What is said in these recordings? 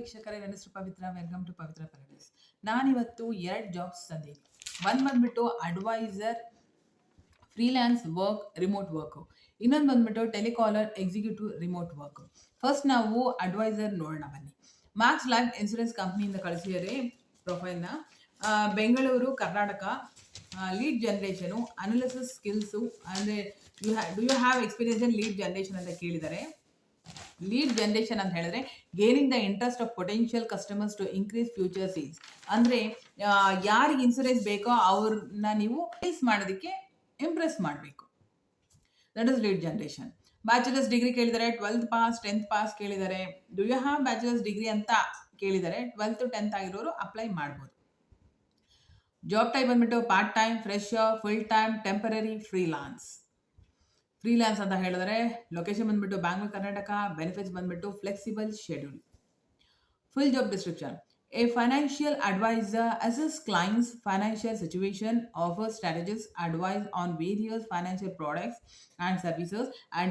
ವೀಕ್ಷಕರೇ, ನನ್ನ ಹೆಸರು Pavitra. Welcome to Pavitra paradise. ನಾನಿವತ್ತು 2 ಜಾಬ್ಸ್ ತಂದೀನಿ. ಒಂದು ಬಂದ್ಬಿಟ್ಟು advisor freelance work remote work, ಇನ್ನೊಂದು ಬಂದ್ಬಿಟ್ಟು telecaller executive remote work. First ನಾವು ಅಡ್ವೈಸರ್ ನೋಡೋಣ ಬನ್ನಿ. ಮ್ಯಾಕ್ಸ್ ಲೈಫ್ ಇನ್ಶೂರೆನ್ಸ್ ಕಂಪ್ನಿಯಿಂದ ಕಳಿಸಿದರೆ ಪ್ರೊಫೈಲ್ನ. Bengaluru, Karnataka. Lead generation, analysis skills, ಅಂದರೆ do you have experience in lead generation ಅಂತ ಕೇಳಿದ್ದಾರೆ. ಲೀಡ್ ಜನ್ರೇಷನ್ ಅಂತ ಹೇಳಿದ್ರೆ gaining the interest of potential customers to increase future sales. ಅಂದರೆ ಯಾರಿಗೆ ಇನ್ಸೂರೆನ್ಸ್ ಬೇಕೋ ಅವ್ರನ್ನ ನೀವು ಸೇಲ್ಸ್ ಮಾಡೋದಕ್ಕೆ ಇಂಪ್ರೆಸ್ ಮಾಡಬೇಕು. That is lead generation. Bachelor's degree ಕೇಳಿದ್ದಾರೆ, 12th ಪಾಸ್ 10th ಪಾಸ್ ಕೇಳಿದ್ದಾರೆ. Do you have bachelor's degree ಅಂತ ಕೇಳಿದ್ದಾರೆ. 12th 10th ಆಗಿರೋರು ಅಪ್ಲೈ ಮಾಡ್ಬೋದು. ಜಾಬ್ ಟೈಪ್ ಬಂದ್ಬಿಟ್ಟು part time, fresher, full time, temporary, freelance. Freelance ಅಂತ ಹೇಳಿದ್ರೆ ಲೊಕೇಶನ್ ಬಂದ್ಬಿಟ್ಟು ಬ್ಯಾಂಗ್ಳೂರ್, ಕರ್ನಾಟಕ. ಬೆನಿಫಿಟ್ಸ್ ಬಂದ್ಬಿಟ್ಟು flexible schedule. Full job description: a financial advisor assess clients financial situation, offers strategies, advice on various financial products and services, and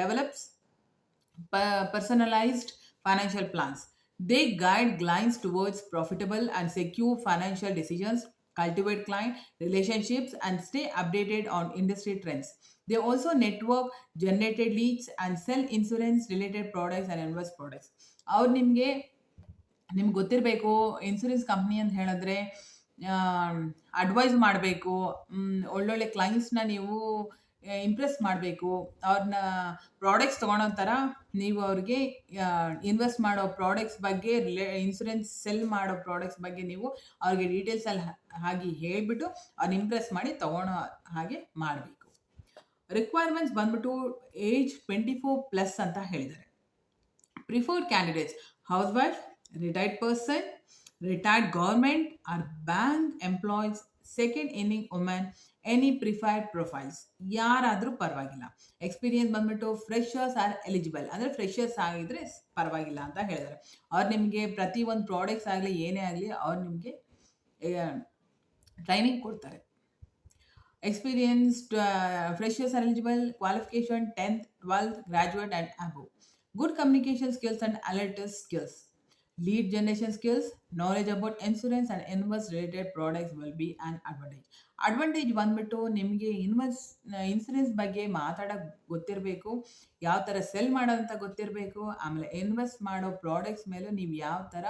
develops personalized financial plans. They guide clients towards profitable and secure financial decisions, cultivate client relationships, and stay updated on industry trends. They also network generated leads and sell insurance related products and invest products. ಅವ್ರು ನಿಮಗೆ ಗೊತ್ತಿರಬೇಕು, insurance company ಅಂತ ಹೇಳಿದ್ರೆ advice ಮಾಡಬೇಕು, ಒಳ್ಳೊಳ್ಳೆ ಕ್ಲೈಂಟ್ಸ್ನ ನೀವು Impress ಮಾಡಬೇಕು. ಅವ್ರನ್ನ ಪ್ರಾಡಕ್ಟ್ಸ್ ತೊಗೊಳೋ ಥರ ನೀವು ಅವ್ರಿಗೆ ಇನ್ವೆಸ್ಟ್ ಮಾಡೋ ಪ್ರಾಡಕ್ಟ್ಸ್ ಬಗ್ಗೆ, ಇನ್ಸೂರೆನ್ಸ್ ಸೆಲ್ ಮಾಡೋ ಪ್ರಾಡಕ್ಟ್ಸ್ ಬಗ್ಗೆ ನೀವು ಅವ್ರಿಗೆ ಡೀಟೇಲ್ಸಲ್ಲಿ ಹಾಗೆ ಹೇಳಿಬಿಟ್ಟು ಅವ್ರನ್ನ ಇಂಪ್ರೆಸ್ ಮಾಡಿ ತೊಗೊಳೋ ಹಾಗೆ ಮಾಡಬೇಕು. ರಿಕ್ವೈರ್ಮೆಂಟ್ಸ್ ಬಂದ್ಬಿಟ್ಟು ಏಜ್ 24+ ಅಂತ ಹೇಳಿದ್ದಾರೆ. Preferred candidates: house wife, retired person, retired government or bank employees, second inning women, any preferred profiles. ಯಾರಾದರೂ ಪರವಾಗಿಲ್ಲ. ಎಕ್ಸ್ಪೀರಿಯನ್ಸ್ ಬಂದ್ಬಿಟ್ಟು ಫ್ರೆಶರ್ಸ್ ಆರ್ ಎಲಿಜಿಬಲ್, ಅಂದರೆ ಫ್ರೆಶರ್ಸ್ ಆಗಿದ್ರೆ ಪರವಾಗಿಲ್ಲ ಅಂತ ಹೇಳಿದ್ದಾರೆ. ಅವ್ರು ನಿಮಗೆ ಪ್ರತಿಯೊಂದು ಪ್ರಾಡಕ್ಟ್ಸ್ ಆಗಲಿ ಏನೇ ಆಗಲಿ ಅವ್ರು ನಿಮಗೆ ಟ್ರೈನಿಂಗ್ ಕೊಡ್ತಾರೆ. Experienced freshers are eligible. Qualification 10th, 12th, graduate and above. Good communication skills and alertness skills. Lead generation skills. Knowledge about insurance and invest related products will be an advantage. Advantage ಬಂದ್ಬಿಟ್ಟು ನಿಮಗೆ insurance ಬಗ್ಗೆ ಮಾತಾಡೋಕ್ಕೆ ಗೊತ್ತಿರಬೇಕು, ಯಾವ ಥರ cell ಮಾಡೋದಂತ ಗೊತ್ತಿರಬೇಕು, ಆಮೇಲೆ ಇನ್ವೆಸ್ಟ್ ಮಾಡೋ ಪ್ರಾಡಕ್ಟ್ಸ್ ಮೇಲೆ ನೀವು ಯಾವ ಥರ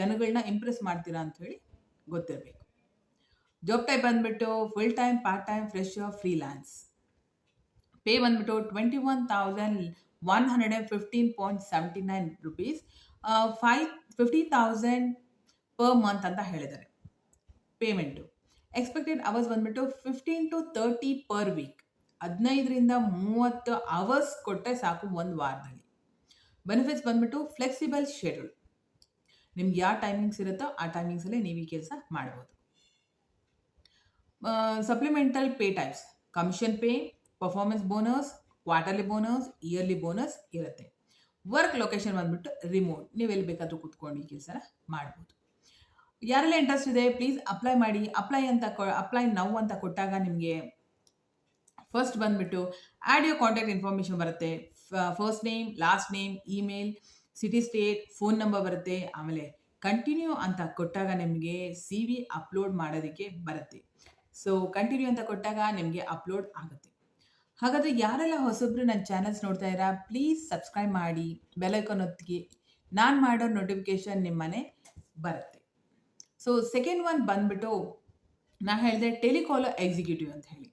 ಜನಗಳನ್ನ ಇಂಪ್ರೆಸ್ ಮಾಡ್ತೀರಾ ಅಂತ ಹೇಳಿ ಗೊತ್ತಿರಬೇಕು. ಜಾಬ್ ಟೈಪ್ ಬಂದ್ಬಿಟ್ಟು full time, part time, fresher, freelance. Pay ಬಂದ್ಬಿಟ್ಟು 21,115.79 rupees, 50,000 ಪರ್ ಮಂತ್ ಅಂತ ಹೇಳಿದ್ದಾರೆ ಪೇಮೆಂಟು. ಎಕ್ಸ್ಪೆಕ್ಟೆಡ್ ಅವರ್ಸ್ ಬಂದ್ಬಿಟ್ಟು 15 to 30 ಪರ್ ವೀಕ್. 15ರಿಂದ 30 ಅವರ್ಸ್ ಕೊಟ್ಟರೆ ಸಾಕು ಒಂದು ವಾರದಲ್ಲಿ. ಬೆನಿಫಿಟ್ಸ್ ಬಂದ್ಬಿಟ್ಟು ಫ್ಲೆಕ್ಸಿಬಲ್ ಶೆಡ್ಯೂಲ್. ನಿಮ್ಗೆ ಯಾವ ಟೈಮಿಂಗ್ಸ್ ಇರುತ್ತೋ ಆ ಟೈಮಿಂಗ್ಸಲ್ಲೇ ನೀವು ಈ ಕೆಲಸ ಮಾಡ್ಬೋದು. Supplemental pay types: commission pay, performance bonus, quarterly bonus, yearly bonus ಇರುತ್ತೆ. ವರ್ಕ್ ಲೊಕೇಶನ್ ಬಂದ್ಬಿಟ್ಟು ರಿಮೋಟ್, ನೀವು ಎಲ್ಲಿ ಬೇಕಾದರೂ ಕೂತ್ಕೊಂಡು ಈ ಕೆಲಸನ ಮಾಡ್ಬೋದು. ಯಾರೆಲ್ಲ ಇಂಟ್ರೆಸ್ಟ್ ಇದೆ ಪ್ಲೀಸ್ ಅಪ್ಲೈ ಮಾಡಿ. ಅಪ್ಲೈ ನೌ ಅಂತ ಕೊಟ್ಟಾಗ ನಿಮಗೆ ಫಸ್ಟ್ ಬಂದ್ಬಿಟ್ಟು ಆ್ಯಡ್ ಯೋರ್ ಕಾಂಟ್ಯಾಕ್ಟ್ ಇನ್ಫಾರ್ಮೇಷನ್ ಬರುತ್ತೆ. First name, last name, email, city, state, phone number ಬರುತ್ತೆ. ಆಮೇಲೆ ಕಂಟಿನ್ಯೂ ಅಂತ ಕೊಟ್ಟಾಗ ನಿಮಗೆ CV ಅಪ್ಲೋಡ್ ಮಾಡೋದಕ್ಕೆ ಬರುತ್ತೆ. ಸೊ ಕಂಟಿನ್ಯೂ ಅಂತ ಕೊಟ್ಟಾಗ ನಿಮಗೆ ಅಪ್ಲೋಡ್ ಆಗುತ್ತೆ. ಹಾಗಾದರೆ ಯಾರೆಲ್ಲ ಹೊಸಬ್ರು ನನ್ನ ಚಾನಲ್ಸ್ ನೋಡ್ತಾ ಇದ್ದೀರಾ ಪ್ಲೀಸ್ ಸಬ್ಸ್ಕ್ರೈಬ್ ಮಾಡಿ, ಬೆಲ್ ಐಕಾನ್ ಒತ್ತಿಗೆ. ನಾನು ಮಾಡೋ ನೋಟಿಫಿಕೇಶನ್ ನಿಮ್ಮನೆ ಬರುತ್ತೆ. ಸೊ ಸೆಕೆಂಡ್ ಒನ್ ಬಂದ್ಬಿಟ್ಟು ನಾನು ಹೇಳಿದೆ ಟೆಲಿಕಾಲರ್ ಎಕ್ಸಿಕ್ಯೂಟಿವ್ ಅಂತ ಹೇಳಿ.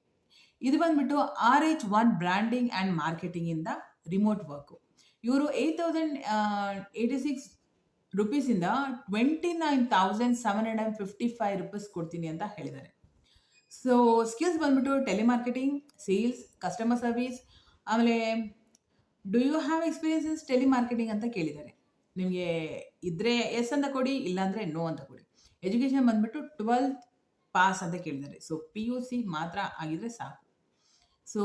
ಇದು ಬಂದ್ಬಿಟ್ಟು RH1 ಬ್ರ್ಯಾಂಡಿಂಗ್ ಆ್ಯಂಡ್ ಮಾರ್ಕೆಟಿಂಗಿಂದ ರಿಮೋಟ್ ವರ್ಕು. ಇವರು 8,086 ರೂಪೀಸಿಂದ 29,755 ರೂಪೀಸ್ ಕೊಡ್ತೀನಿ ಅಂತ ಹೇಳಿದ್ದಾರೆ. ಸೊ ಸ್ಕಿಲ್ಸ್ ಬಂದ್ಬಿಟ್ಟು ಟೆಲಿಮಾರ್ಕೆಟಿಂಗ್, ಸೇಲ್ಸ್, ಕಸ್ಟಮರ್ ಸರ್ವಿಸ್. ಆಮೇಲೆ do you have experiences telemarketing ಅಂತ ಕೇಳಿದ್ದಾರೆ. ನಿಮಗೆ ಇದ್ದರೆ ಎಸ್ ಅಂತ ಕೊಡಿ, ಇಲ್ಲಾಂದರೆ ನೋ ಅಂತ ಕೊಡಿ. ಎಜುಕೇಷನ್ ಬಂದ್ಬಿಟ್ಟು 12th ಪಾಸ್ ಅಂತ ಕೇಳಿದ್ದಾರೆ. ಸೊ PUC ಮಾತ್ರ ಆಗಿದ್ರೆ ಸಾಕು. ಸೊ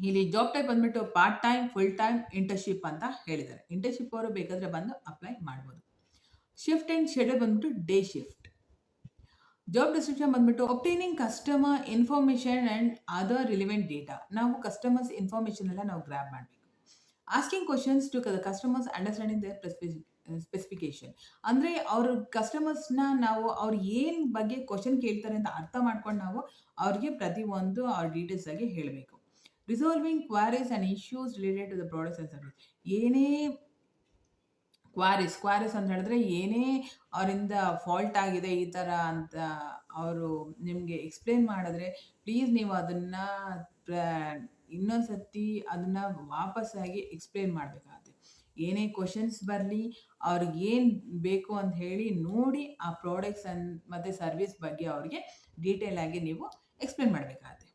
ಇಲ್ಲಿ ಜಾಬ್ ಟೈಪ್ ಬಂದ್ಬಿಟ್ಟು part time, full time, internship ಅಂತ ಹೇಳಿದ್ದಾರೆ. ಇಂಟರ್ನ್ಶಿಪ್ ಅವರು ಬೇಕಾದರೆ ಬಂದು ಅಪ್ಲೈ ಮಾಡ್ಬೋದು. ಶಿಫ್ಟ್ ಆ್ಯಂಡ್ ಶೆಡ್ಯೂಲ್ ಬಂದ್ಬಿಟ್ಟು ಡೇ ಶಿಫ್ಟ್. ಜಾಬ್ ಡಿಸ್ಕ್ರಿಪ್ಷನ್ ಬಂದ್ಬಿಟ್ಟು obtaining customer information and other relevant data. ನಾವು ಕಸ್ಟಮರ್ಸ್ ಇನ್ಫಾರ್ಮೇಷನ್ ಎಲ್ಲ ನಾವು ಗ್ರ್ಯಾಬ್ ಮಾಡಬೇಕು. Asking questions to the customers understanding their specification. ಅಂದರೆ ಅವ್ರ ಕಸ್ಟಮರ್ಸ್ನ ನಾವು ಅವ್ರು ಏನು ಬಗ್ಗೆ ಕ್ವಶನ್ ಕೇಳ್ತಾರೆ ಅಂತ ಅರ್ಥ ಮಾಡ್ಕೊಂಡು ನಾವು ಅವ್ರಿಗೆ ಪ್ರತಿಯೊಂದು ಅವ್ರ ಡೀಟೇಲ್ಸ್ ಆಗಿ ಹೇಳಬೇಕು. Resolving queries and issues related to the products and service. ಏನೇ ಕ್ವಾರೀಸ್ ಅಂತ ಹೇಳಿದ್ರೆ ಏನೇ ಅವರಿಂದ ಫಾಲ್ಟ್ ಆಗಿದೆ ಈ ಥರ ಅಂತ ಅವರು ನಿಮಗೆ ಎಕ್ಸ್ಪ್ಲೇನ್ ಮಾಡಿದ್ರೆ ಪ್ಲೀಸ್ ನೀವು ಅದನ್ನು ಇನ್ನೊಂದು ಸರ್ತಿ ಅದನ್ನು ವಾಪಸ್ಸಾಗಿ ಎಕ್ಸ್ಪ್ಲೇನ್ ಮಾಡಬೇಕಾಗುತ್ತೆ. ಏನೇ ಕ್ವಶನ್ಸ್ ಬರಲಿ ಅವ್ರಿಗೇನು ಬೇಕು ಅಂತ ಹೇಳಿ ನೋಡಿ ಆ ಪ್ರಾಡಕ್ಟ್ಸ್ ಮತ್ತು ಸರ್ವಿಸ್ ಬಗ್ಗೆ ಅವ್ರಿಗೆ ಡೀಟೇಲ್ ಆಗಿ ನೀವು ಎಕ್ಸ್ಪ್ಲೇನ್ ಮಾಡಬೇಕಾಗುತ್ತೆ.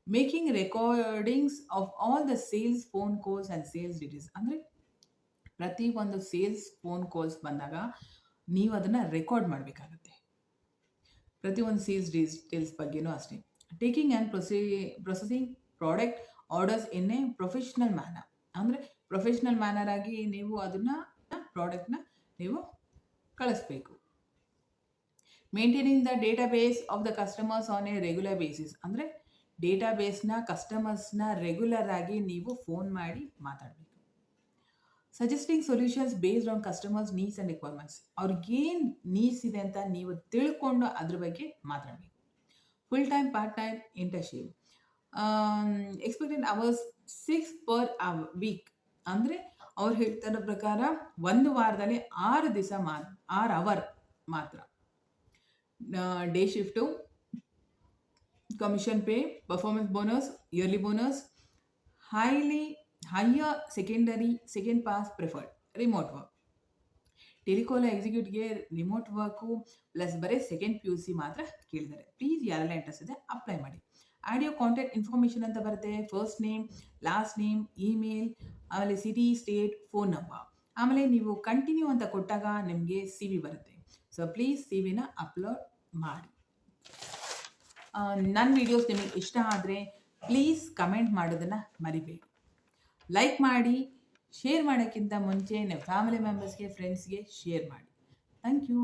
Making recordings of all the sales phone calls and sales details. ಅಂದರೆ ಪ್ರತಿ ಒಂದು ಸೇಲ್ಸ್ ಫೋನ್ ಕಾಲ್ಸ್ ಬಂದಾಗ ನೀವು ಅದನ್ನು ರೆಕಾರ್ಡ್ ಮಾಡಬೇಕಾಗತ್ತೆ. ಪ್ರತಿಯೊಂದು ಸೇಲ್ಸ್ ಡೀಟೇಲ್ಸ್ ಬಗ್ಗೆನೂ ಅಷ್ಟೇ. Taking and processing product orders in a professional manner. ಅಂದರೆ ಪ್ರೊಫೆಷ್ನಲ್ ಮ್ಯಾನರ್ ಆಗಿ ನೀವು ಅದನ್ನು ಪ್ರಾಡಕ್ಟ್ನ ನೀವು ಕಳಿಸ್ಬೇಕು. Maintaining the database of the customers on a regular basis. ಅಂದರೆ ಡೇಟಾಬೇಸ್ನ ಕಸ್ಟಮರ್ಸ್ನ ರೆಗ್ಯುಲರ್ ಆಗಿ ನೀವು ಫೋನ್ ಮಾಡಿ ಮಾತಾಡಬೇಕು. Suggesting solutions based on customers needs and requirements. ಅವ್ರಿಗೇನು ನೀಡ್ಸ್ ಇದೆ ಅಂತ ನೀವು ತಿಳ್ಕೊಂಡು ಅದ್ರ ಬಗ್ಗೆ ಮಾತಾಡಬೇಕು. Full time part time internship. Expected hours 6 per week. ಅಂದರೆ ಅವ್ರು ಹೇಳ್ತಿರೋ ಪ್ರಕಾರ ಒಂದು ವಾರದಲ್ಲಿ 6 ದಿವಸ 6 ಅವರ್ ಮಾತ್ರ. Day shift, commission pay, performance bonus, yearly bonus, higher second pass preferred. Remote work. Telecaller ಎಕ್ಸಿಕ್ಯೂಟಿವ್ಗೆ ರಿಮೋಟ್ ವರ್ಕು ಪ್ಲಸ್ ಬರೀ ಸೆಕೆಂಡ್ PUC ಮಾತ್ರ ಕೇಳಿದ್ದಾರೆ. ಪ್ಲೀಸ್ ಯಾರೆಲ್ಲ ಇಂಟ್ರೆಸ್ಟ್ ಇದೆ ಅಪ್ಲೈ ಮಾಡಿ. ಆಡಿಯೋ ಕಾಂಟ್ಯಾಕ್ಟ್ ಇನ್ಫಾರ್ಮೇಷನ್ ಅಂತ ಬರುತ್ತೆ. First name, last name, email, ಆಮೇಲೆ ಸಿಟಿ, ಸ್ಟೇಟ್, ಫೋನ್ ನಂಬರ್. ಆಮೇಲೆ ನೀವು ಕಂಟಿನ್ಯೂ ಅಂತ ಕೊಟ್ಟಾಗ ನಿಮಗೆ CV ಬರುತ್ತೆ. ಸೊ ಪ್ಲೀಸ್ CVನ ಅಪ್ಲೋಡ್ ಮಾಡಿ. ನನ್ನ ವಿಡಿಯೋಸ್ ನಿಮಗೆ ಇಷ್ಟ ಆದರೆ ಪ್ಲೀಸ್ ಕಮೆಂಟ್ ಮಾಡೋದನ್ನು ಮರಿಬೇಡಿ. ಲೈಕ್ ಮಾಡಿ. ಶೇರ್ ಮಾಡೋಕ್ಕಿಂತ ಮುಂಚೆ ನಿಮ್ಮ ಫ್ಯಾಮಿಲಿ ಮೆಂಬರ್ಸ್ಗೆ, ಫ್ರೆಂಡ್ಸ್ಗೆ ಶೇರ್ ಮಾಡಿ. Thank you.